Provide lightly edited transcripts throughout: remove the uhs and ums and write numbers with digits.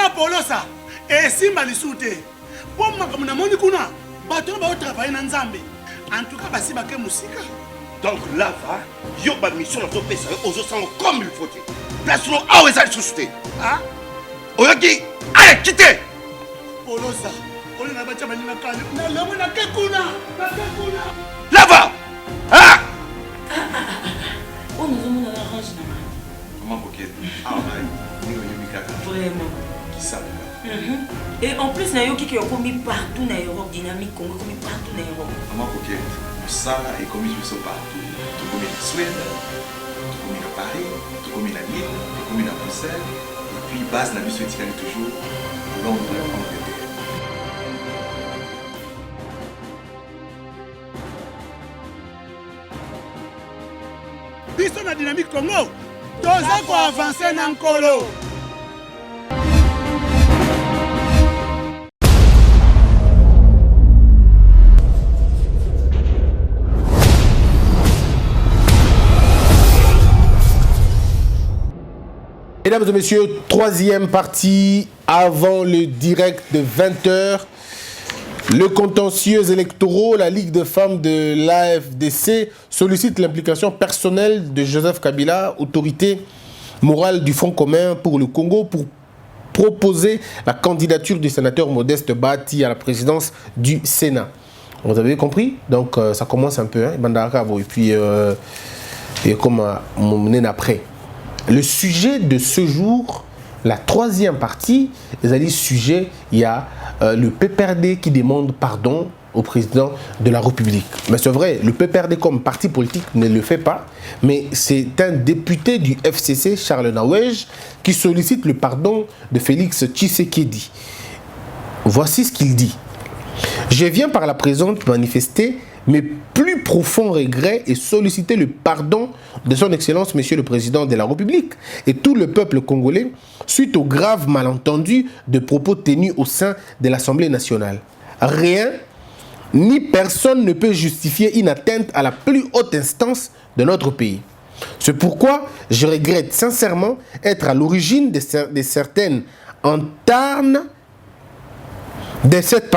na polosa esimba lisute po makambo na moni kuna bato ba travailler na nzambe en tout cas basi ba ke musika. Donc là va yo ba mission to pesa ozo sango comme il faut. Place no awe za susute. Ah oyoki allez quitter polosa oli na bacha bani na kale na lemo na ke kuna là va ah on nous demande la range na maman coquette ah ouais ni yo mikaka vraiment qui ça et en plus na yo qui commis partout na Europe dynamique Congo commis partout na Europe maman coquette ça est commis sur partout tout comme en Suède tout comme en Paris tout comme en Lille tout comme en Bruxelles et puis base na biso etikali toujours Londres en Angleterre. Biso na dynamique Congo toza ko avancer na nkolo. Mesdames et messieurs, troisième partie avant le direct de 20h. Le contentieux électoraux, la Ligue de femmes de l'AFDC sollicite l'implication personnelle de Joseph Kabila, autorité morale du Front commun pour le Congo, pour proposer la candidature du sénateur Modeste Bati à la présidence du Sénat. Vous avez compris? Donc ça commence un peu, hein, et puis et comme on après. Le sujet de ce jour, la troisième partie, les sujet, il y a le PPRD qui demande pardon au président de la République. Mais c'est vrai, le PPRD comme parti politique ne le fait pas, mais c'est un député du FCC, Charles Nawej, qui sollicite le pardon de Félix Tshisekedi. Voici ce qu'il dit. Je viens par la présente manifester mes plus profonds regrets et solliciter le pardon de son Excellence, Monsieur le Président de la République et tout le peuple congolais suite aux graves malentendus de propos tenus au sein de l'Assemblée nationale. Rien ni personne ne peut justifier une atteinte à la plus haute instance de notre pays. C'est pourquoi je regrette sincèrement être à l'origine de certaines entames, de cette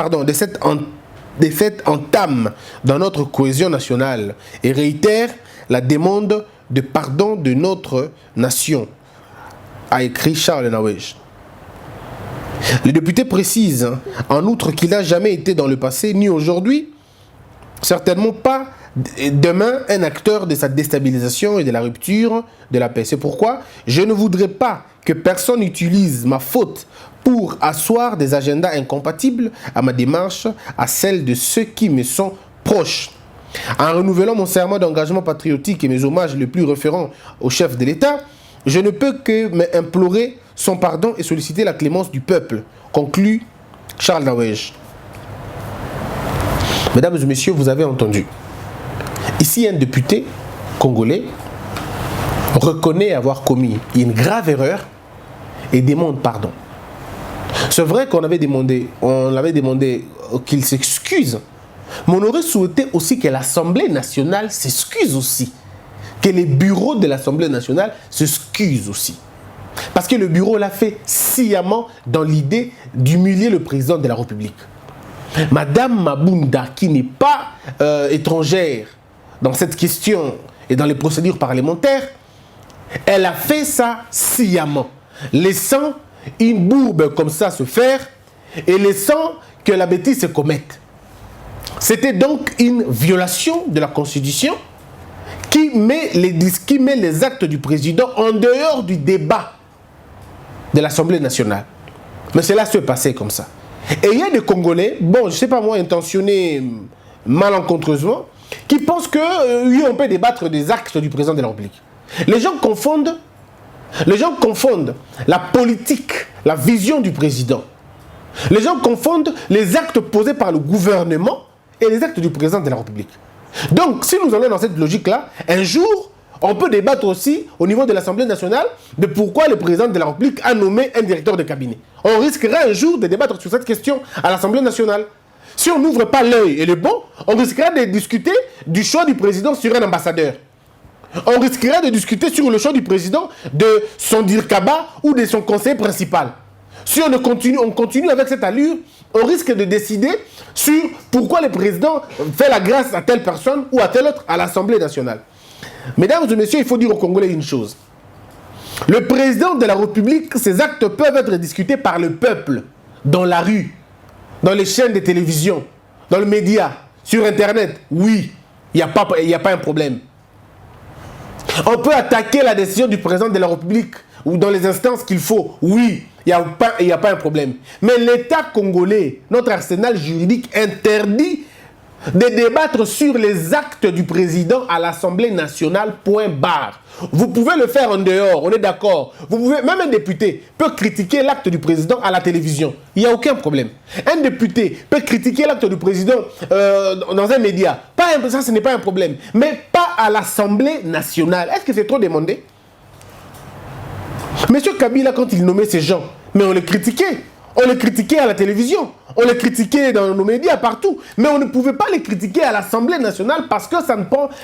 entame dans notre cohésion nationale et réitère la demande de pardon de notre nation, a écrit Charles Nawej. Le député précise en outre qu'il n'a jamais été dans le passé ni aujourd'hui, certainement pas demain, un acteur de sa déstabilisation et de la rupture de la paix. C'est pourquoi je ne voudrais pas que personne utilise ma faute pour asseoir des agendas incompatibles à ma démarche, à celle de ceux qui me sont proches. En renouvelant mon serment d'engagement patriotique et mes hommages les plus référents au chef de l'État, je ne peux que implorer son pardon et solliciter la clémence du peuple, conclut Charles Nawej. Mesdames et messieurs, vous avez entendu. Ici, un député congolais reconnaît avoir commis une grave erreur et demande pardon. C'est vrai qu'on avait demandé qu'il s'excuse, mais on aurait souhaité aussi que l'Assemblée nationale s'excuse aussi, que les bureaux de l'Assemblée nationale s'excusent aussi. Parce que le bureau l'a fait sciemment dans l'idée d'humilier le président de la République. Madame Mabunda, qui n'est pas étrangère dans cette question et dans les procédures parlementaires, elle a fait ça sciemment, laissant une bourbe comme ça se faire et laissant que la bêtise se commette. C'était donc une violation de la Constitution qui met les actes du président en dehors du débat de l'Assemblée nationale. Mais cela se passait comme ça. Et il y a des Congolais, bon, je ne sais pas moi, intentionnés malencontreusement, qui pensent que oui, on peut débattre des actes du président de la République. Les gens confondent la politique, la vision du président. Les gens confondent les actes posés par le gouvernement et les actes du président de la République. Donc, si nous allons dans cette logique-là, un jour, on peut débattre aussi au niveau de l'Assemblée nationale de pourquoi le président de la République a nommé un directeur de cabinet. On risquera un jour de débattre sur cette question à l'Assemblée nationale. Si on n'ouvre pas l'œil et le bon, on risquera de discuter du choix du président sur un ambassadeur. On risquera de discuter sur le choix du président de son dirkaba ou de son conseiller principal. si on continue avec cette allure, on risque de décider sur pourquoi le président fait la grâce à telle personne ou à telle autre à l'Assemblée nationale. Mesdames et messieurs, il faut dire aux Congolais une chose. Le président de la République, ses actes peuvent être discutés par le peuple, dans la rue, dans les chaînes de télévision, dans le média, sur Internet. Oui, il n'y a pas un problème. On peut attaquer la décision du président de la République ou dans les instances qu'il faut. Oui, il n'y a pas un problème. Mais l'État congolais, notre arsenal juridique interdit de débattre sur les actes du président à l'Assemblée nationale, point barre. Vous pouvez le faire en dehors, on est d'accord. Vous pouvez, même un député peut critiquer l'acte du président à la télévision. Il n'y a aucun problème. Un député peut critiquer l'acte du président dans un média. Ça, ce n'est pas un problème. Mais pas à l'Assemblée nationale. Est-ce que c'est trop demandé? Monsieur Kabila, quand il nommait ces gens, mais on les critiquait. On les critiquait à la télévision, on les critiquait dans nos médias, partout. Mais on ne pouvait pas les critiquer à l'Assemblée nationale parce que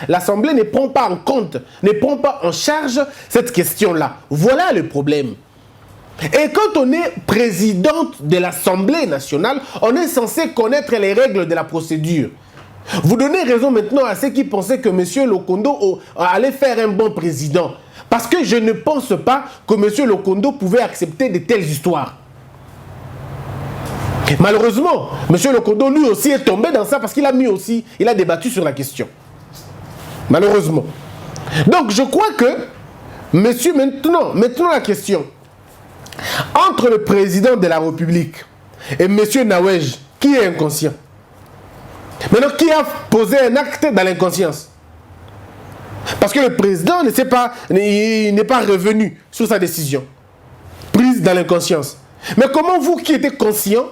l'Assemblée ne prend pas en compte, ne prend pas en charge cette question-là. Voilà le problème. Et quand on est présidente de l'Assemblée nationale, on est censé connaître les règles de la procédure. Vous donnez raison maintenant à ceux qui pensaient que M. Lokondo allait faire un bon président. Parce que je ne pense pas que M. Lokondo pouvait accepter de telles histoires. Malheureusement, M. Lokondo lui aussi est tombé dans ça parce qu'il a débattu sur la question. Malheureusement. Donc je crois que, monsieur, maintenant la question. Entre le président de la République et M. Nawej, qui est inconscient? Maintenant, qui a posé un acte dans l'inconscience? Parce que le président il n'est pas revenu sur sa décision, prise dans l'inconscience. Mais comment vous qui êtes conscient,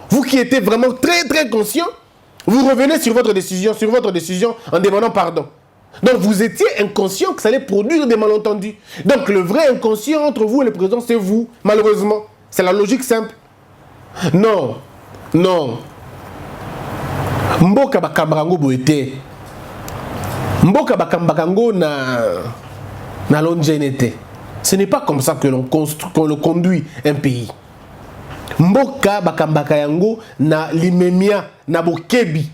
vous qui étiez vraiment très très conscient, vous revenez sur votre décision en demandant pardon. Donc vous étiez inconscient que ça allait produire des malentendus. Donc le vrai inconscient entre vous et le président, c'est vous, malheureusement. C'est la logique simple. Non. Mboka bakambakango boete. Mboka bakambakango na longenete. Ce n'est pas comme ça que l'on conduit un pays. Mboka bakambaka yango na limemia na bokebi.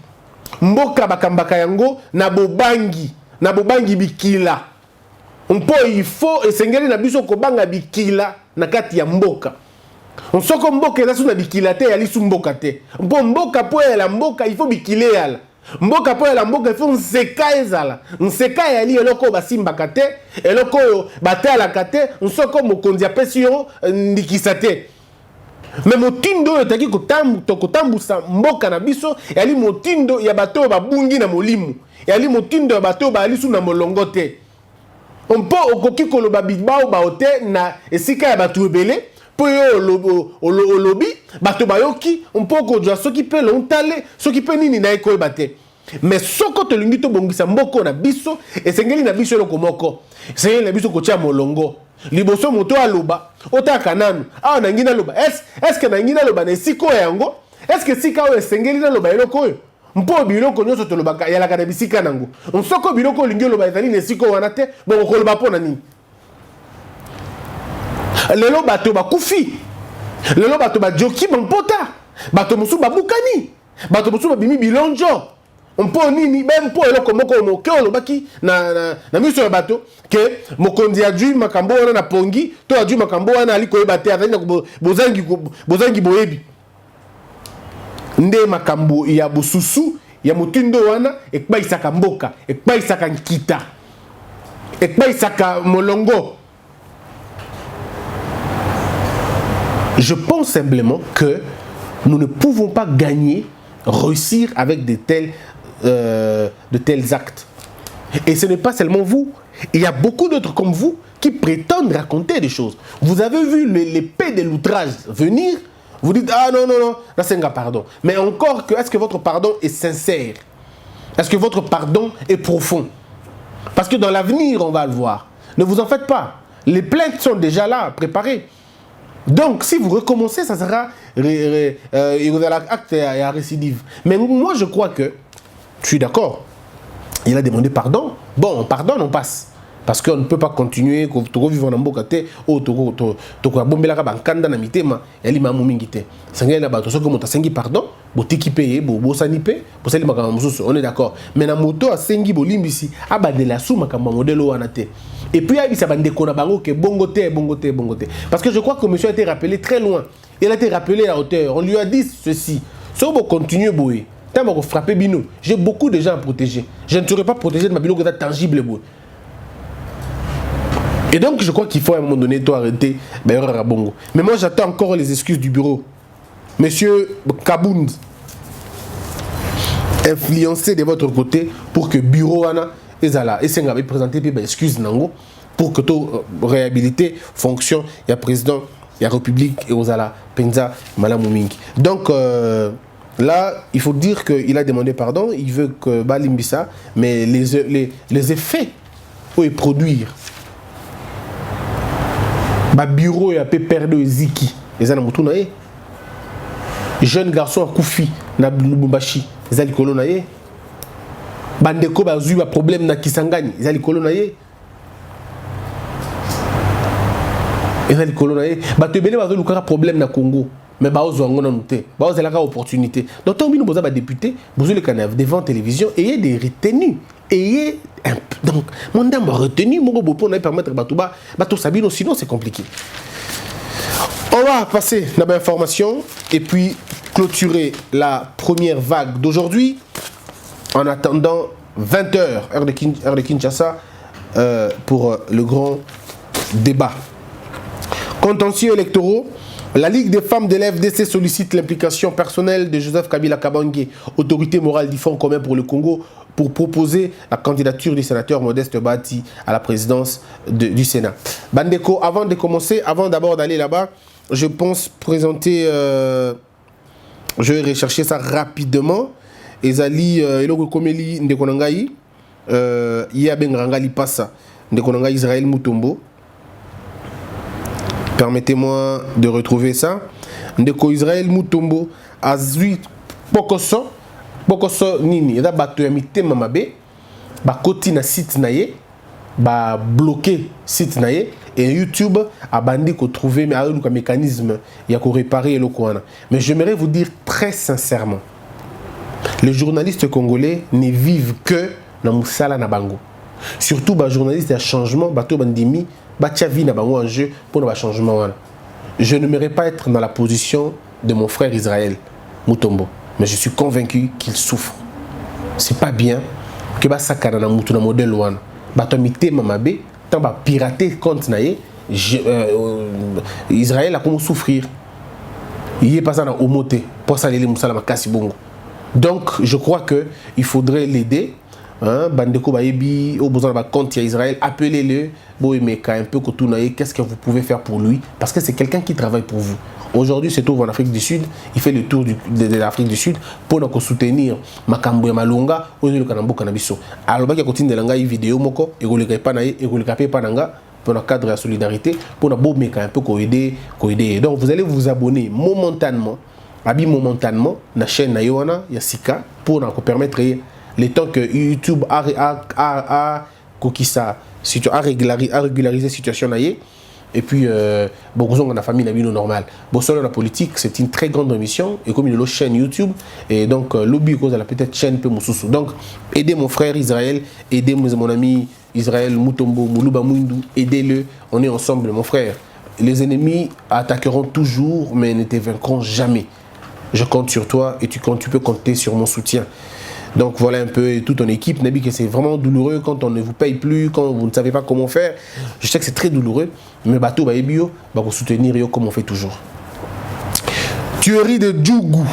Mboka bakambaka yango na bobangi bikila. Mpo il faut esengeli na biso kobanga bikila na kati ya mboka. Onsoko mboka eza na bikila te ya lisu mboka te. Mpo mboka po ya la mboka il faut bikile yala. Mboka po ya la mboka il faut nseka ezala. Nseka ya li eloko basimbaka te, eloko batalaka te, nsoko mokonzi apesi yo ndikisa te. Mais motindo yotaki kotambusa mboka na biso yali motindo ya bato babungi na molimo, yali motindo ya bato balisu na molongo te. Mpo okoki koloba bibao baote na esika ya bato ebele po yo olobi bato bayoki mpo kozwa soki pe lontale soki pe nini na ekoyeba te. Mais soko tolingi tobongisa mboko na biso esengeli na biso eloko moko, esengeli na biso kotia molongo. Liboso moto aloba otaka nanu awa nangi naloba est-ce que nangi naloba na esika oyo yango, est-ce que sika oyo esengeli naloba eloko oyo mpo biloko nyonso tolobaka yalaka na bisika nango. Nsoko biloko olingi oloba ezali na esika wana te, bongo koloba mpo na nini? Lelo bato bakufi, lelo bato bajoki bampota, bato mosusu babukani, bato mosusu babimi bilonjo. Mpo nini mpo eloko moko moke olobaki na miso ya bato ke mokonzi ajui makambo wana na pongi to ajui makambo wana ali koyeba te azali na bozangi boyebi. Nde makambo ya bosusu ya motindo wana ekbaisaka mboka, ekbaisaka nkita, ekbaisaka molongo. Je pense simplement que nous ne pouvons pas gagner, réussir avec de tels actes. Et ce n'est pas seulement vous. Il y a beaucoup d'autres comme vous qui prétendent raconter des choses. Vous avez vu l'épée de l'outrage venir. Vous dites, ah non, là c'est un pardon. Mais encore, est-ce que votre pardon est sincère? Est-ce que votre pardon est profond? Parce que dans l'avenir, on va le voir. Ne vous en faites pas. Les plaintes sont déjà là, préparées. Donc, si vous recommencez, ça sera acte à récidive. Mais moi, je crois que, je suis d'accord, il a demandé pardon. Bon, on pardonne, on passe. parce qu'on ne peut pas continuer à vivre en Mbokate ou à Bombelaka Bankanda na mitema yali mamu mingite. Sangé na bato soko mota sengi pardon, botiki paye, bo sanipe, bo sali makamba mususu, on est d'accord. Mais na moto a sengi bolimbisi abadela sou makamba modelo wana te. Et puis il y a des bango que bongoté. Parce que je crois que monsieur a été rappelé très loin. Il a été rappelé à hauteur. On lui a dit ceci. Si on continue boy, tant qu'on frapper bino, j'ai beaucoup de gens à protéger. Je ne serai pas protégé de ma bino que tangible boy. Et donc je crois qu'il faut à un moment donné toi arrêter Bongo. Mais moi j'attends encore les excuses du bureau. Monsieur Kabound, influencez de votre côté pour que bureau ana ezala et c'est ngaba présenter des excuses nango pour que tout réhabiliter fonction il y a président il y a république et ozala penza malamu mingi. Donc là il faut dire qu'il a demandé pardon, il veut que balimbisa mais les effets pour produire ba bureau ya pe perdre ziki ezana mutu na ye jeune garçon a Koufi na Lubumbashi ezali kolo na ye bandeko bazui ba problème na Kisangani ezali kolo na ye ezali kolo na ye bato ebele bazo lukaka problème na Congo mais baozo ngona nute baozo la opportunité donc tant bino boza ba député bozo le canal devant télévision ayez des retenues ayez donc mon dame retenu mon beau pour permettre bato sabino sinon c'est compliqué. On va passer à l'information et puis clôturer la première vague d'aujourd'hui en attendant 20h, heure de Kinshasa, pour le grand débat. Contentieux électoraux, la Ligue des femmes de l'FDC sollicite l'implication personnelle de Joseph Kabila Kabange, autorité morale du Front commun pour le Congo, pour proposer la candidature du sénateur Modeste Bati à la présidence du Sénat. Bandeko, avant de commencer, avant d'abord d'aller là-bas, je pense présenter, je vais rechercher ça rapidement. Ezali, Eloko Komeli Ndekonangaï, Yabenrangali Passa, Ndekonangaï Israël Mutombo. Permettez-moi de retrouver ça. Ndeko Israël Mutombo, Azui Pokoso Nini, Eda Bato Yamite Mamabe, Bakoti na site naye, ba bloqué site naye. Et YouTube a bandit qu'on trouvait mais un mécanisme il y a qu'on réparer le coin. Mais j'aimerais vous dire très sincèrement, les journalistes congolais ne vivent que dans Moussala na Bango. Surtout les journalistes de changement, bateau bandimi, batchavi na Bango en jeu pour le changement. Je n'aimerais pas être dans la position de mon frère Israël Mutombo, mais je suis convaincu qu'il souffre. C'est pas bien que basakana na mutu na modèle wana. Bato mité mamabe va pirater compte naïe Israël a comment souffrir il est passé dans omoté pour ça les musala makasi bongo. Donc je crois que il faudrait l'aider hein bandeko baebi au besoin de compte à Israël appelez-le boemeka un peu kotou naïe qu'est-ce que vous pouvez faire pour lui parce que c'est quelqu'un qui travaille pour vous. Aujourd'hui c'est tout en Afrique du Sud, il fait le tour de l'Afrique du Sud pour nous soutenir makambo ya malunga oyo kanambo kanabiso. Alors ba ki continue de langa vidéo moko et ko le kaipa na et ko le kapé pananga pour le cadre de la solidarité pour na bo meka un peu ko aider. Donc vous allez vous abonner momentanément na chaîne na Yoana Yasika pour nous permettre le temps que YouTube a kokisa a régularisé situation na ye. Et puis, bon, la famille n'a pas normal. Bon, sur la politique, c'est une très grande émission. Et comme il y a une chaîne YouTube, et donc, lobby cause la peut-être chaîne peu moussou. Donc, aidez mon frère Israël, aidez mon ami Israël Mutombo, Moulouba Mouindou, aidez-le. On est ensemble, mon frère. Les ennemis attaqueront toujours, mais ne te vaincront jamais. Je compte sur toi et tu peux compter sur mon soutien. Donc voilà un peu toute ton équipe. Nabi, que c'est vraiment douloureux quand on ne vous paye plus, quand vous ne savez pas comment faire. Je sais que c'est très douloureux, mais bateau va bio, va vous soutenir comme on fait toujours. Tuerie de Djougou.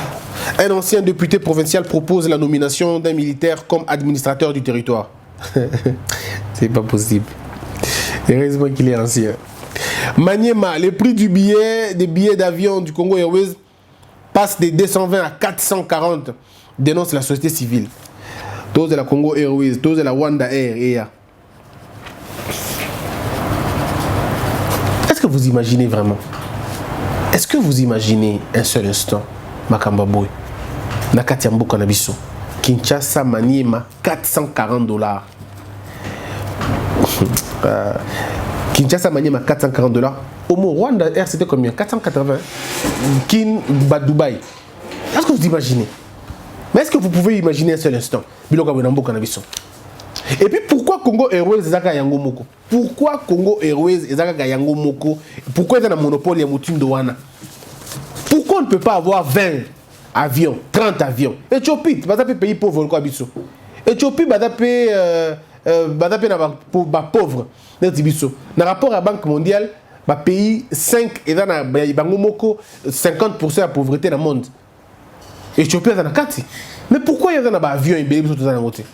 Un ancien député provincial propose la nomination d'un militaire comme administrateur du territoire. C'est pas possible. Heureusement qu'il est ancien. Maniema, le prix des billets d'avion du Congo Airways passe de 220 à 440. Dénonce la société civile. Tous de la Congo Airways, tous de la Wanda Air. Est-ce que vous imaginez vraiment? Est-ce que vous imaginez un seul instant Makamba Boy, Nakatiambo Kanabiso, Kinshasa Maniema, $440. Kinshasa Maniema 440 $. Au Rwanda Air c'était combien? 480. Kin Dubaï. Est-ce que vous imaginez? Mais est-ce que vous pouvez imaginer un seul instant? Et puis pourquoi Congo Airways ezaka yango moko? Pourquoi Congo Airways ezaka yango moko? Pourquoi il y a un monopole ya mutindo wana? Pourquoi on ne peut pas avoir 20 avions, 30 avions? Éthiopie, badape pays pauvre quoi biso. Éthiopie badape na pauvre. Dans rapport à la Banque mondiale, le pays 5 et dans bango moko 50% de la pauvreté dans le monde. Éthiopie est dans 4. Mais pourquoi il y a un avion et des dans la côté?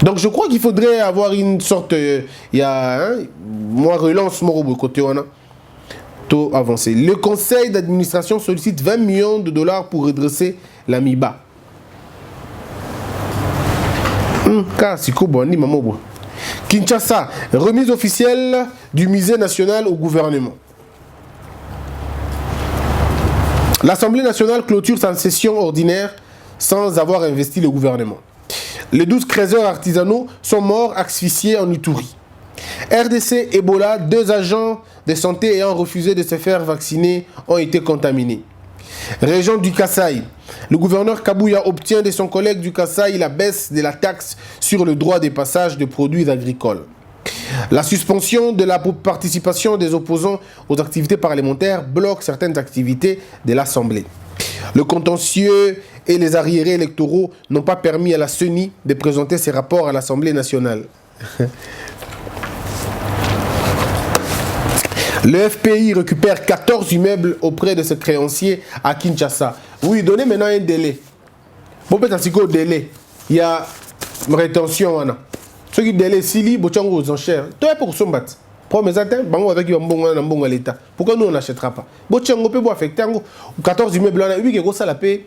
Donc je crois qu'il faudrait avoir une sorte, moi relance mon côté on a tôt avancé. Le conseil d'administration sollicite 20 millions de $ pour redresser la MIBA. Kinshasa, remise officielle du musée national au gouvernement. L'Assemblée nationale clôture sa session ordinaire sans avoir investi le gouvernement. Les 12 créateurs artisanaux sont morts asphyxiés en Ituri. RDC, Ebola, 2 agents de santé ayant refusé de se faire vacciner ont été contaminés. Région du Kasaï. Le gouverneur Kabouya obtient de son collègue du Kasaï la baisse de la taxe sur le droit de passage de produits agricoles. La suspension de la participation des opposants aux activités parlementaires bloque certaines activités de l'Assemblée. Le contentieux et les arriérés électoraux n'ont pas permis à la CENI de présenter ses rapports à l'Assemblée nationale. Le FPI récupère 14 immeubles auprès de ses créanciers à Kinshasa. Oui, donnez maintenant un délai. Bon, peut-être délai. Il y a rétention. Ce qui délai, si vous avez aux enchères, tout est pour son bat. Premier atteint, avec un bon l'État. Pourquoi nous on n'achètera pas? Bon, on peut affecter 14 immeubles. Oui, que ça la paie.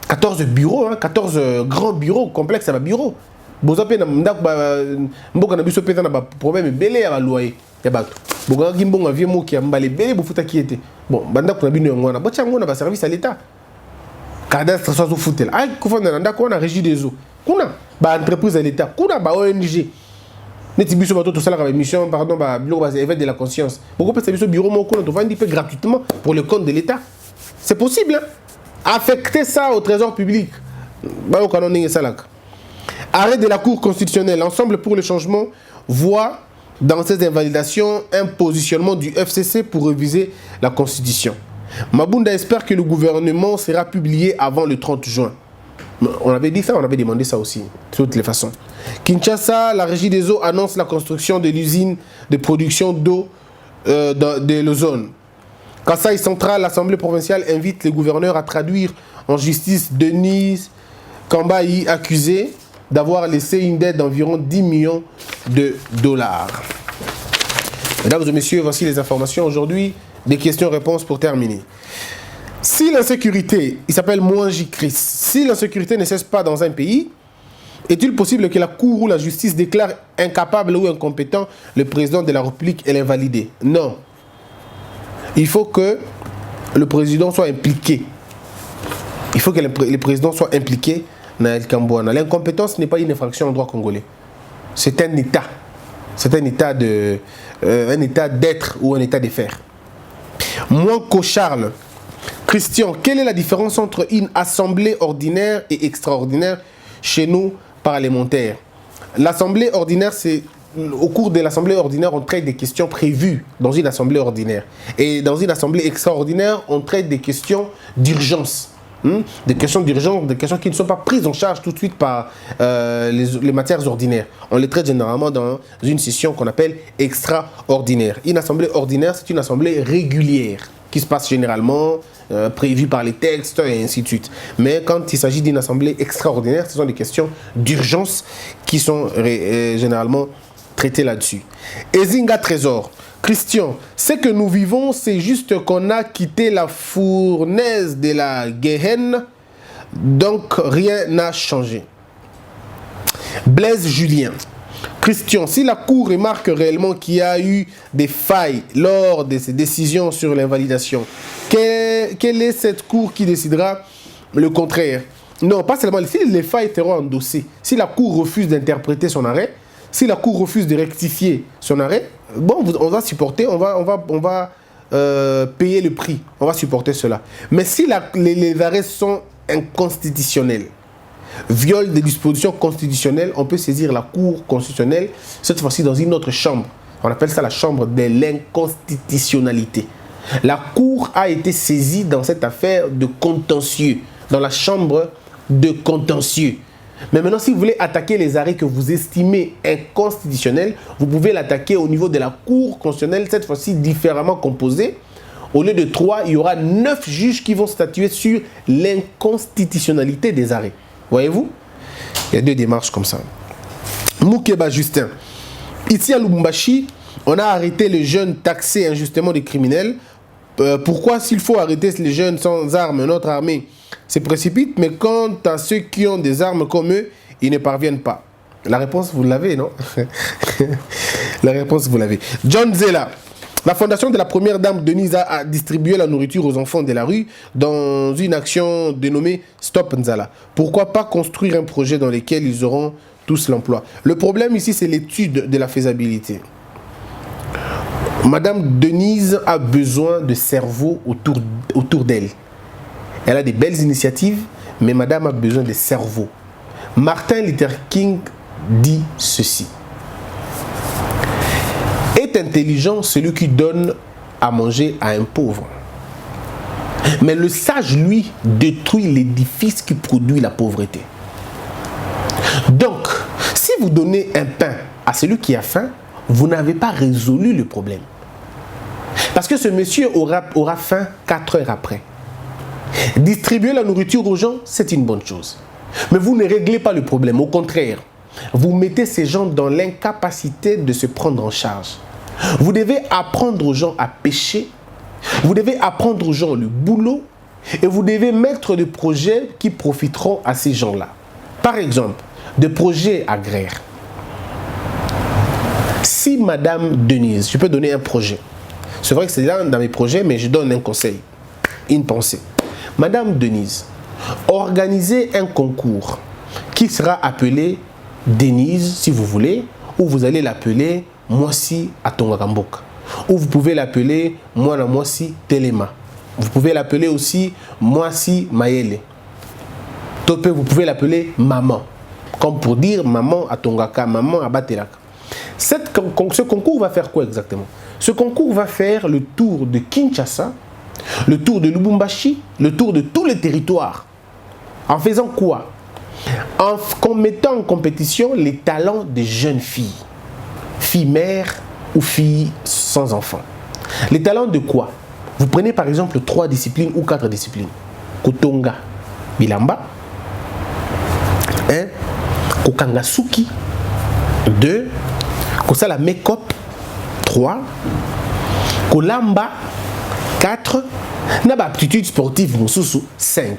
14 bureaux, 14 grands bureaux, complexes à bureau. Vous avez un problème belé à loyer. Bon, un vieux mot qui a emballé belé pour foutre qui était. Bon, banda pour un service à l'État. Cadastre soit au foutel. Ah, qu'on a régi des eaux. Qu'on a entreprise à l'État. Qu'on a ONG. Netibiso bato tout ça la mission pardon bureau éveil de la conscience. Beaucoup de services bureau mon compte on va indiquer gratuitement pour le compte de l'État. C'est possible. Affecter ça au trésor public. Arrêt de la Cour constitutionnelle. Ensemble pour le changement voit dans ces invalidations un positionnement du FCC pour réviser la Constitution. Mabunda espère que le gouvernement sera publié avant le 30 juin. On avait dit ça, on avait demandé ça aussi, de toutes les façons. Kinshasa, la régie des eaux annonce la construction de l'usine de production d'eau de l'ozone. Kasaï Central, l'Assemblée provinciale invite les gouverneurs à traduire en justice Denise Kambayi, accusé d'avoir laissé une dette d'environ 10 millions de $. Mesdames et messieurs, voici les informations aujourd'hui. Des questions-réponses pour terminer. Si l'insécurité, il s'appelle Mouanji Chris, si l'insécurité ne cesse pas dans un pays, est-il possible que la Cour ou la justice déclare incapable ou incompétent le président de la République et l'invalider? Non. Il faut que le président soit impliqué. Il faut que le président soit impliqué dans El Kambouana. L'incompétence n'est pas une infraction en droit congolais. C'est un état. C'est un état d'être ou un état de faire. Mouanko Charles. Christian, quelle est la différence entre une assemblée ordinaire et extraordinaire chez nous parlementaires? L'assemblée ordinaire, c'est au cours de l'assemblée ordinaire, on traite des questions prévues dans une assemblée ordinaire. Et dans une assemblée extraordinaire, on traite des questions d'urgence. Des questions d'urgence, des questions qui ne sont pas prises en charge tout de suite par les matières ordinaires. On les traite généralement dans une session qu'on appelle extraordinaire. Une assemblée ordinaire, c'est une assemblée régulière qui se passe généralement, prévue par les textes et ainsi de suite. Mais quand il s'agit d'une assemblée extraordinaire, ce sont des questions d'urgence qui sont généralement traitées là-dessus. Ezinga Trésor. Christian, ce que nous vivons, c'est juste qu'on a quitté la fournaise de la Gehenna, donc rien n'a changé. Blaise Julien. Christian, si la Cour remarque réellement qu'il y a eu des failles lors de ses décisions sur l'invalidation, quelle est cette Cour qui décidera le contraire? Non, pas seulement si les failles seront endossées. Si la Cour refuse d'interpréter son arrêt, si la Cour refuse de rectifier son arrêt, bon, on va supporter, on va payer le prix, on va supporter cela. Mais si les arrêts sont inconstitutionnels, viol des dispositions constitutionnelles, on peut saisir la Cour constitutionnelle, cette fois-ci dans une autre chambre. On appelle ça la chambre de l'inconstitutionnalité. La Cour a été saisie dans cette affaire de contentieux, dans la chambre de contentieux. Mais maintenant, si vous voulez attaquer les arrêts que vous estimez inconstitutionnels, vous pouvez l'attaquer au niveau de la Cour constitutionnelle, cette fois-ci différemment composée. Au lieu de 3, il y aura 9 juges qui vont statuer sur l'inconstitutionnalité des arrêts. Voyez-vous? Il y a 2 démarches comme ça. Moukeba Justin. Ici à Lubumbashi, on a arrêté les jeunes taxés injustement des criminels. Pourquoi, s'il faut arrêter les jeunes sans armes, notre armée se précipite, mais quant à ceux qui ont des armes comme eux, ils ne parviennent pas? La réponse, vous l'avez, non? La réponse, vous l'avez. John Zella. La fondation de la première dame Denise a distribué la nourriture aux enfants de la rue dans une action dénommée Stop Nzala. Pourquoi pas construire un projet dans lequel ils auront tous l'emploi? Le problème ici, c'est l'étude de la faisabilité. Madame Denise a besoin de cerveau autour d'elle. Elle a des belles initiatives, mais madame a besoin de cerveau. Martin Luther King dit ceci. Est intelligent celui qui donne à manger à un pauvre. Mais le sage, lui, détruit l'édifice qui produit la pauvreté. Donc, si vous donnez un pain à celui qui a faim, vous n'avez pas résolu le problème. Parce que ce monsieur aura faim 4 heures après. Distribuer la nourriture aux gens, c'est une bonne chose. Mais vous ne réglez pas le problème. Au contraire, vous mettez ces gens dans l'incapacité de se prendre en charge. Vous devez apprendre aux gens à pêcher. Vous devez apprendre aux gens le boulot. Et vous devez mettre des projets qui profiteront à ces gens-là. Par exemple, des projets agraires. Si Madame Denise, je peux donner un projet. C'est vrai que c'est là dans mes projets, mais je donne un conseil, une pensée. Madame Denise, organisez un concours qui sera appelé Denise, si vous voulez, ou vous allez l'appeler Mwasi Atongakamboka. Ou vous pouvez l'appeler Mwana Mwasi Telema. Vous pouvez l'appeler aussi Mwasi Mayele. Vous pouvez l'appeler Maman. Comme pour dire Maman Atongaka, Maman Abatelaka. Ce concours va faire quoi exactement? Ce concours va faire le tour de Kinshasa, le tour de Lubumbashi, le tour de tous les territoires. En faisant quoi? En mettant en compétition les talents des jeunes filles. Filles mères ou filles sans enfants. Les talents de quoi? Vous prenez par exemple 3 disciplines ou 4 disciplines. Kotonga, Bilamba. Kokangasuki. 2. Kosala make-up. 3. Kolamba. 4. Naba aptitude sportive. 5.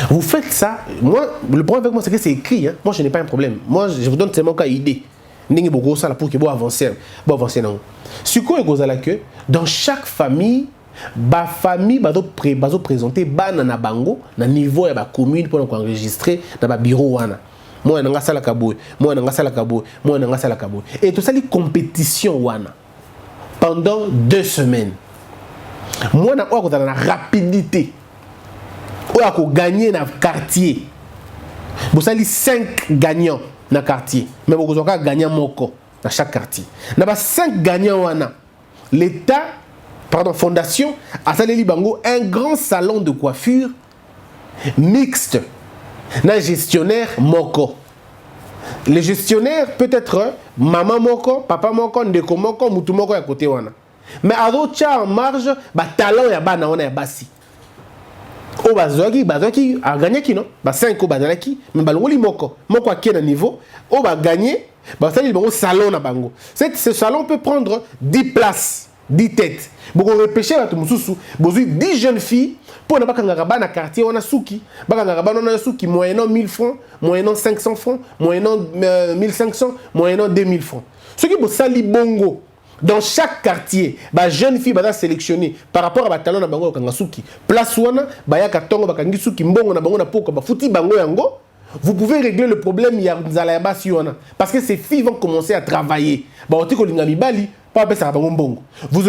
Vous faites ça. Moi, le problème avec moi, c'est que c'est écrit. Hein. Moi, je n'ai pas un problème. Moi, je vous donne seulement qu'à idée. Pour que vous avancez. Ce qu'on est que dans chaque famille, ba famille va présenter na bango na niveau ya ba commune pour enregistrer dans ba bureau wana. Moi na ngasala kaboy, moi na ngasala kaboy, moi na ngasala kaboy. Et tout ça les compétitions wana pendant 2 semaines. Moi na ko na rapidité. Ou ko gagner na quartier. Vous savez 5 gagnants na quartier. Mais vous avez gagnant moko dans chaque quartier. Na ba 5 gagnants wana. L'État fondation a salé bango un grand salon de coiffure mixte. Un gestionnaire moko. Le gestionnaire peut être maman moko, papa moko, ndeko moko, mutu moko à côté wana. Mais à d'autres en marge, ba talent ya bana wana ya basi. O bazoki a gagné qui non? Ba 5 o bazalaki, mais ba ngoli moko a qui na niveau, o ba gagner, ba salé bango salon na bango. Ce salon peut prendre 10 places. 10 têtes. Beaucoup repêcher à tout mususu. Besoin 10 jeunes filles pour ne pas kangaba na quartier on a souki. Ba kangaba on a souki moyennant 1000 francs, moyennant 500 francs, moyennant 1500, moyennant 2000 francs. Ce qui pour sali bongo dans chaque quartier, ba jeune fille ba sélectionner par rapport à ba talent na bango kanga souki. Place wana ba ya katongo ba kangi souki mbongo na bango na poko ba futi bango yango. vous pouvez régler le problème parce que ces filles vont commencer à travailler. Vous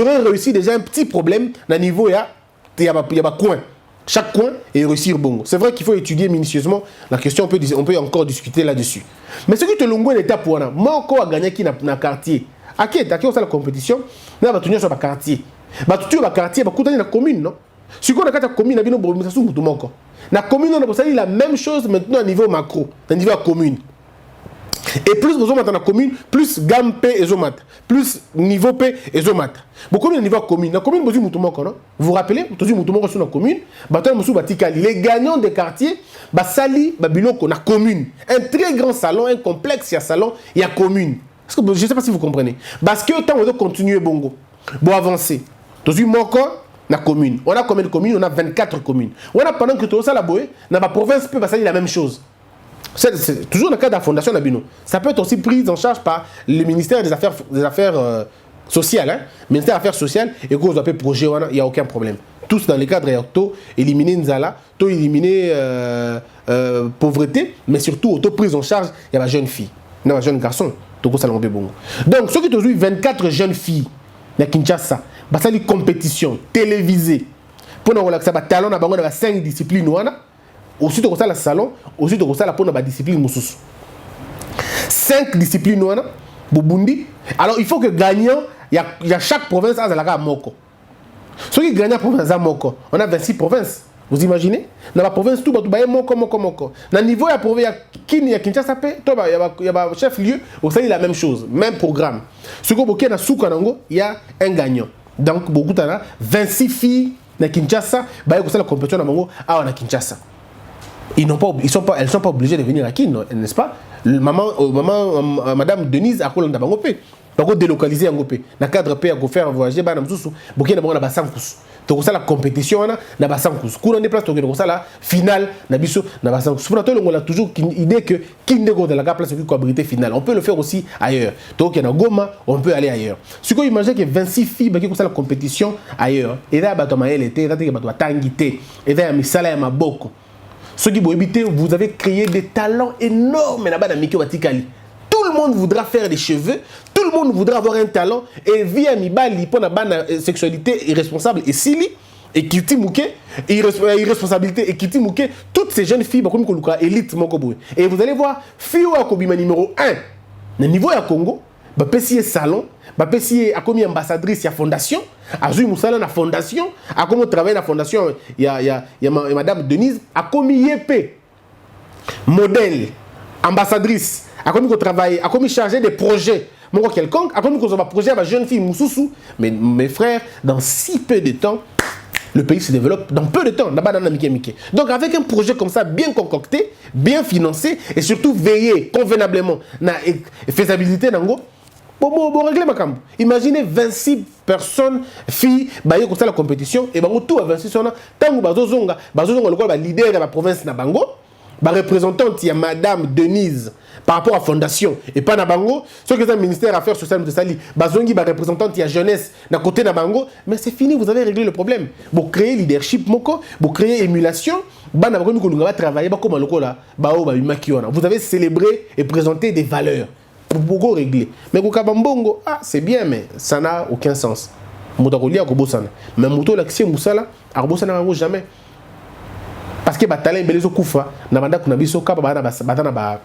aurez réussi déjà un petit problème au niveau, il y a coin. Chaque coin est réussir bon. C'est vrai qu'il faut étudier minutieusement la question, on peut encore discuter là-dessus. Mais ce que tu as une étape pour moi, encore à gagner qui dans le quartier. À qui on la compétition, on va tenir sur le quartier. Tu vas quartier, on va la commune, non? Si on a la commune, la commune, on a la même chose maintenant au niveau macro, au niveau de la commune. Et plus vous avez la commune, plus gamme P et Zomat, plus niveau P et Zomat. Beaucoup de niveau commune. La commune, vous vous rappelez, vous avez sur la commune, les gagnants des quartiers, sali, babiloko, la commune. Un très grand salon, un complexe, il y a salon, il y a commune. Je ne sais pas si vous comprenez. Parce que tant on doit continuer bongo, pour avancer. Vous avez la commune. On a combien de communes? On a 24 communes. On a pendant que tout ça, dans la province, peut passer la même chose. C'est toujours le cas de la fondation Nabino. Ça peut être aussi pris en charge par le ministère des Affaires sociales. Hein? Le ministère des Affaires sociales, et qu'on appelle projet, il n'y a aucun problème. Tous dans les cadres, éliminer Nzala, éliminer pauvreté, mais surtout, prise en charge, il y a la jeune fille, il y a la jeune garçon. Donc, ceux qui ont 24 jeunes filles, à Kinshasa, ça une compétition télévisée. Pour nous, ça va talent dans 5 disciplines. Aussi, tu as le salon, aussi, tu as la discipline. 5 disciplines. Alors, il faut que gagnant, il y a chaque province a la moko. Ceux qui gagnent la province à moko, on a 26 provinces. Vous imaginez? Dans la province, tout le monde moko. Dans le niveau, il y a Kinshasa, il y a chef-lieu, aussi, il y a la même chose, même programme. Ce qui est dans Soukanango, il y a un gagnant. Donc, beaucoup de 26 filles dans Kinshasa, il y a la compétition à Kinshasa. Elles ne sont pas obligées de venir à Kin, n'est-ce pas? Madame Denise a colonné dans Ngopé. Donc, délocaliser Ngopé. Dans le cadre de faire voyager, il y a la compétition dans le Sankus. Quand on est place, on a la finale dans le Sankus. Pour on a toujours l'idée que Kin de la place qui abrité finale. On peut le faire aussi ailleurs. Donc, il y a Goma, on peut aller ailleurs. Si vous imaginez que 26 filles qui ont la compétition ailleurs, et là, ceux qui vont éviter, vous avez créé des talents énormes là-bas dans Mikio Batikali. Tout le monde voudra faire des cheveux, tout le monde voudra avoir un talent, et via Mibali, pour la sexualité irresponsable, et Sili, et Kiti Mouké, irresponsabilité, et Kiti Mouké, toutes ces jeunes filles, comme élite, et vous allez voir, Fio Akobima numéro 1, le niveau à Congo, Pessi salon, Pessi a commis ambassadrice, il y a fondation, Azui Moussala na fondation, a commis travailler na fondation, il y a madame Denise, a commis YP, modèle, ambassadrice, a commis travailler, a commis charger des projets, mon quelconque, a commis un projet à ma jeune fille Moussoussou, mais mes frères, dans si peu de temps, le pays se développe dans peu de temps, là-bas dans la Miké. Donc avec un projet comme ça, bien concocté, bien financé, et surtout veiller convenablement na faisabilité nango. Bon, régler ma camp. Imaginez 26 personnes, filles, qui ont la compétition, et tout à 26 personnes, tant que bazozonga, le leader de la province na bango, représentante, il y a madame Denise, par rapport à la fondation, et pas na bango, ceux qui ont le ministère des Affaires sociales de Sali, bazongi, représentante, il y a jeunesse, na côté na bango, mais c'est fini, vous avez réglé le problème. Vous créez leadership, vous créez émulation, vous avez célébré et présenté des valeurs. Pour beaucoup régler. Mais Kokabambongo, c'est bien, mais ça n'a aucun sens. Moutakolia Kobosana. Mais Mouto Laxi Moussala, Arbosana jamais. Parce que Batalé Belezo Koufa, Nabanda Kunabiso Kabana Batana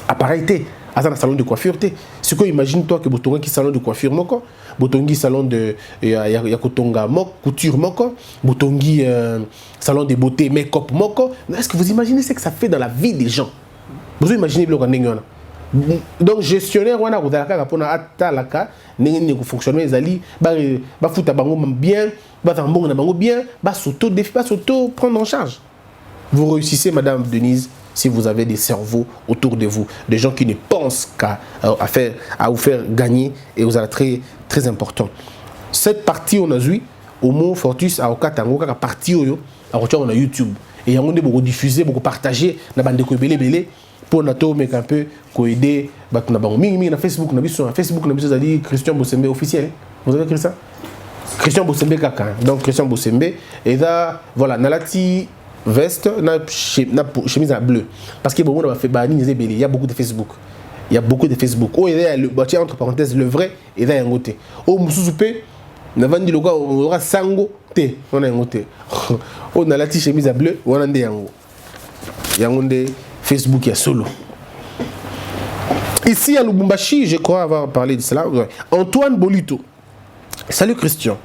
appareil, à un salon de coiffure. Ce que imagine-toi que Botongi qui salon de coiffure moko, Botongi salon de Yakotonga moko, couture moko, Botongi salon de beauté, make-up moko. Est-ce que vous imaginez ce que ça fait dans la vie des gens? Vous imaginez le Rwanda. Donc gestionnaire wana kodalaka pona atalaka ndenge ko fonctionner ezali ba futa bango bien ba tambonga na bango bien ba s'auto défi ba s'auto prendre en charge. Vous réussissez madame Denise si vous avez des cerveaux autour de vous, des gens qui ne pensent qu'à vous faire gagner, et vous êtes très très important. Cette partie on a vu au mot Fortus à Okatango ka partie oyo on a YouTube et on a beaucoup diffusé, beaucoup partagé na bande ko belé pour nous un peu aider na Facebook na Facebook na Christian Bosembe officiel. Vous avez écrit ça? Christian Bosembe kaka. Donc Christian Bosembe et là voilà nalati veste, na chemise à bleu. Parce qu'il y a beaucoup de Facebook. Il y a beaucoup de Facebook. Oh, il y a le bâtiment entre parenthèses, le vrai, et il y a un côté. Oh, Moussousoupé, on a vendu le gars, on aura sango, té, on a un côté. On a la petite chemise à bleu, on a un yango. Il y a un Facebook, il y a solo. Ici à Lubumbashi, je crois avoir parlé de cela. Antoine Bolito. Salut Christian.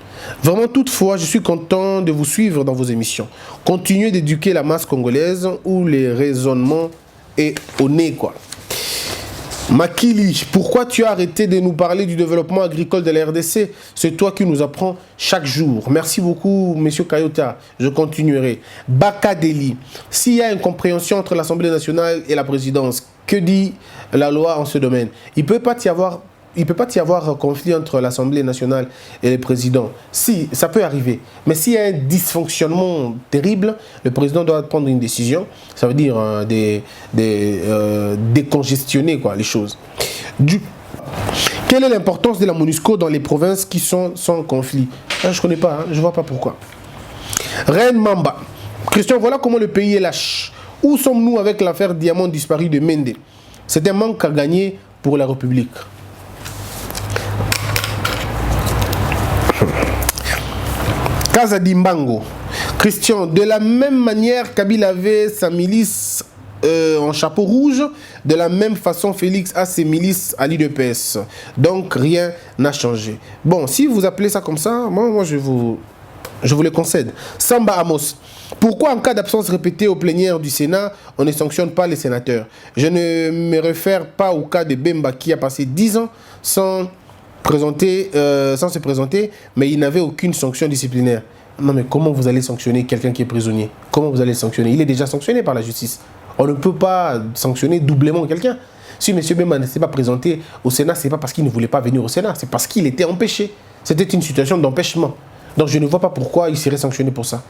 Vraiment, toutefois, je suis content de vous suivre dans vos émissions. Continuez d'éduquer la masse congolaise où les raisonnements est au nez, quoi. Makili, pourquoi tu as arrêté de nous parler du développement agricole de la RDC? C'est toi qui nous apprends chaque jour. Merci beaucoup, monsieur Kayota. Je continuerai. Bakadeli, s'il y a une compréhension entre l'Assemblée nationale et la présidence, que dit la loi en ce domaine? Il ne peut pas y avoir un conflit entre l'Assemblée nationale et le président. Si, ça peut arriver. Mais s'il y a un dysfonctionnement terrible, le président doit prendre une décision. Ça veut dire décongestionner quoi, les choses. Quelle est l'importance de la MONUSCO dans les provinces qui sont sans conflit? Je ne connais pas, hein, je ne vois pas pourquoi. Reine Mamba. Christian, voilà comment le pays est lâche. Où sommes-nous avec l'affaire Diamant disparu de Mende? C'est un manque à gagner pour la République. Kazadimbango. Christian, de la même manière Kabila avait sa milice en chapeau rouge, de la même façon Félix a ses milices à l'UDPS. Donc rien n'a changé. Bon, si vous appelez ça comme ça, moi je vous le concède. Samba Amos. Pourquoi en cas d'absence répétée aux plénières du Sénat, on ne sanctionne pas les sénateurs? Je ne me réfère pas au cas de Bemba qui a passé 10 ans sans se présenter, mais il n'avait aucune sanction disciplinaire. Non mais comment vous allez sanctionner quelqu'un qui est prisonnier? Comment vous allez le sanctionner? Il est déjà sanctionné par la justice. On ne peut pas sanctionner doublement quelqu'un. Si M. Bemba ne s'est pas présenté au Sénat, ce n'est pas parce qu'il ne voulait pas venir au Sénat, c'est parce qu'il était empêché. C'était une situation d'empêchement. Donc je ne vois pas pourquoi il serait sanctionné pour ça.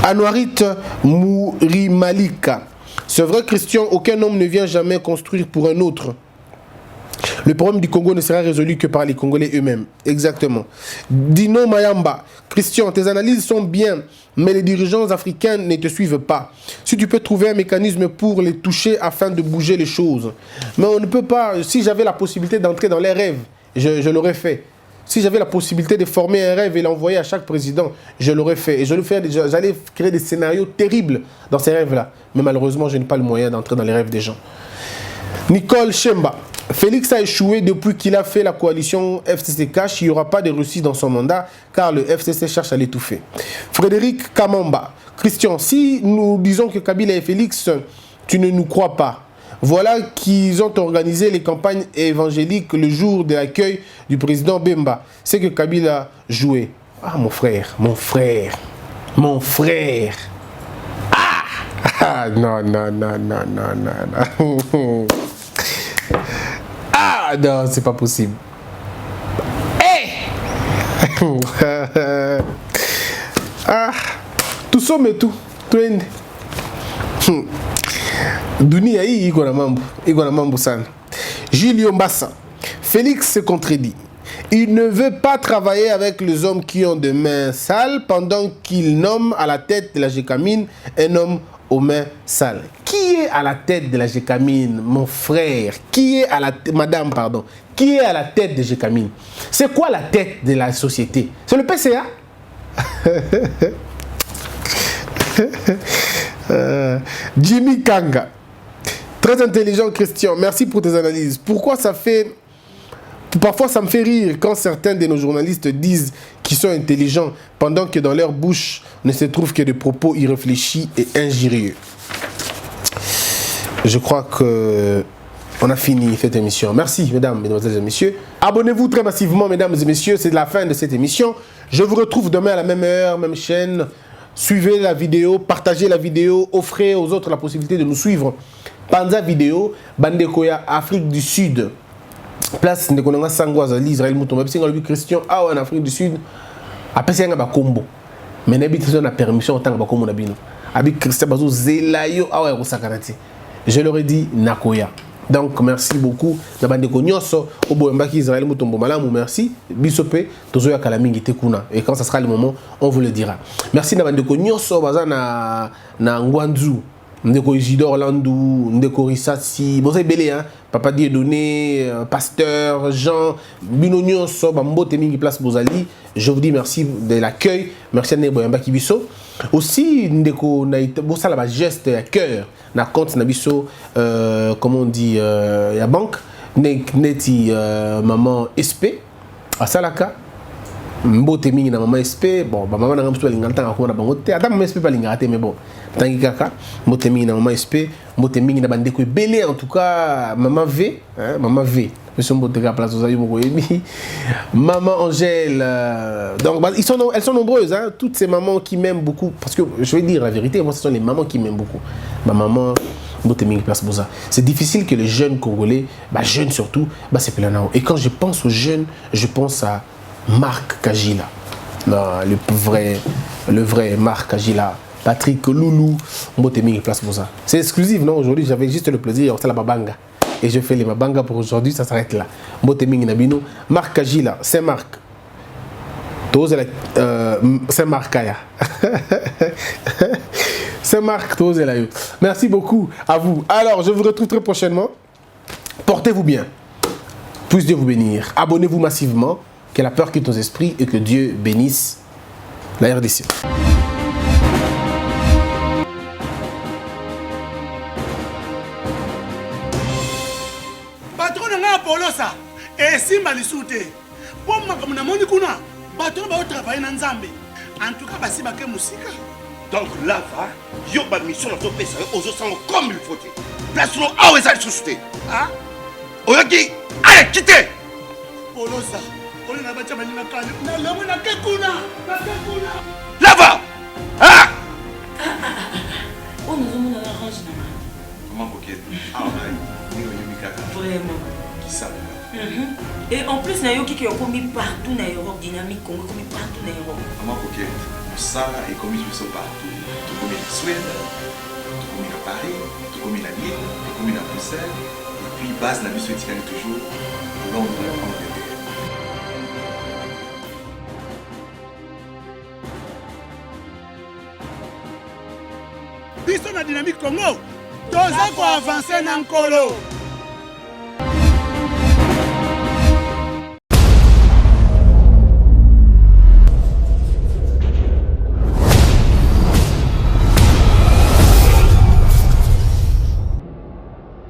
Anouarit Mourimalika. C'est vrai, Christian, aucun homme ne vient jamais construire pour un autre. Le problème du Congo ne sera résolu que par les Congolais eux-mêmes. Exactement. Dino Mayamba. Christian, tes analyses sont bien, mais les dirigeants africains ne te suivent pas. Si tu peux trouver un mécanisme pour les toucher afin de bouger les choses. Mais on ne peut pas. Si j'avais la possibilité d'entrer dans les rêves, je l'aurais fait. Si j'avais la possibilité de former un rêve et l'envoyer à chaque président, je l'aurais fait. Et j'allais créer des scénarios terribles dans ces rêves-là. Mais malheureusement, je n'ai pas le moyen d'entrer dans les rêves des gens. Nicole Chemba. Félix a échoué depuis qu'il a fait la coalition FCC Cash. Il n'y aura pas de Russie dans son mandat car le FCC cherche à l'étouffer. Frédéric Kamamba. Christian, si nous disons que Kabila et Félix, tu ne nous crois pas. Voilà qu'ils ont organisé les campagnes évangéliques le jour de l'accueil du président Bemba. C'est que Kabila jouait. Ah, mon frère, mon frère, mon frère. Ah, non. Ah, non, c'est pas possible. Ah, tout ça, mais tout. Dunia hii iko na mambo sana. Julio Mbassa. Félix se contredit. Il ne veut pas travailler avec les hommes qui ont des mains sales pendant qu'il nomme à la tête de la Gécamine un homme aux mains sales. Qui est à la tête de la Gécamine, mon frère? Qui est à la madame, pardon. Qui est à la tête de Gécamine? C'est quoi la tête de la société? C'est le PCA? Jimmy Kanga. Très intelligent, Christian. Merci pour tes analyses. Pourquoi ça fait... Parfois, ça me fait rire quand certains de nos journalistes disent qu'ils sont intelligents pendant que dans leur bouche ne se trouvent que des propos irréfléchis et injurieux. Je crois que on a fini cette émission. Merci, mesdames, mesdemoiselles et messieurs. Abonnez-vous très massivement, mesdames et messieurs. C'est la fin de cette émission. Je vous retrouve demain à la même heure, même chaîne. Suivez la vidéo, partagez la vidéo, offrez aux autres la possibilité de nous suivre. Panza vidéo, Bandekoya, Afrique du Sud. Place de Konanga Sangwaza, Israël Moutomba, Christian, en Afrique du Sud. Après, c'est un combo. Mais n'habite pas la permission en tant que combo. Avec Christian Bazou, Zelayo, je leur ai dit Nakoya. Donc merci beaucoup na bandeko nyonso oboyembaki Israël Mutombo malamu merci bisope tozo ya kala mingi te kuna et quand ça sera le moment on vous le dira. Merci na bandeko nyonso baza na Ngwanzu ndeko Isidore Landou ndeko Risasi boza belé hein Papa Dieudonné pasteur Jean bino nyonso ba mbote mingi place bozali. Je vous dis merci de l'accueil, merci à Neboyembaki biso. Aussi ndeko na bosala ba geste à cœur na compte na biso comment on dit ya banque neti maman SP à Salaka mbote mingi na maman SP bon ba maman na ngamso linganta ka na bango te ata maman SP pa lingata mais bon tangi kaka mbote mingi na maman SP mbote mingi na bandeko belé en tout cas maman V hein maman V monsieur mbote ka place ozayi moko yebi maman Angèle donc bah, elles sont nombreuses hein toutes ces mamans qui m'aiment beaucoup parce que je vais dire la vérité moi ce sont les mamans qui m'aiment beaucoup ma maman mbote mingi place boza c'est difficile que les jeunes congolais bah jeunes surtout bah c'est plein et quand je pense aux jeunes je pense à Marc Kajila, non, le vrai Marc Kajila, Patrick Loulou, Mboteming place pour ça. C'est exclusif, non? Aujourd'hui, j'avais juste le plaisir, c'est la Mabanga. Et je fais les Mabanga pour aujourd'hui, ça s'arrête là. Mboteming Nabino, Marc Kajila, Saint-Marc. Saint-Marc Kaya. Saint-Marc, merci beaucoup à vous. Alors, je vous retrouve très prochainement. Portez-vous bien. Puisse Dieu vous bénir. Abonnez-vous massivement. Que la peur quitte nos esprits et que Dieu bénisse la RDC. Patron nga Polosa et simba lisute. Pour moi comme na moni kuna, patron ba travailler na Nzambe. En tout cas basi ba ke musika. Donc là va, yo ba mission na to pesa aux sango comme il faut. Place no awe za susute. Ah? Oyoki, allez quittez. Polosa là-bas. Ah! Oh, nous avons la range. Comment coquette? Ah, vraiment. Qui ça? Et en plus, il y a qui ont commis partout dans l'Europe, dynamique, commis partout dans l'Europe. Comment coquette? Ça est commis partout. Tout comme en Suède, tout comme à Paris, tout comme à Lille, tout comme à Bruxelles. Et puis, base la mission est toujours Londres, Angleterre. Biso na dynamique Congo, toza ko avancer na nkolo.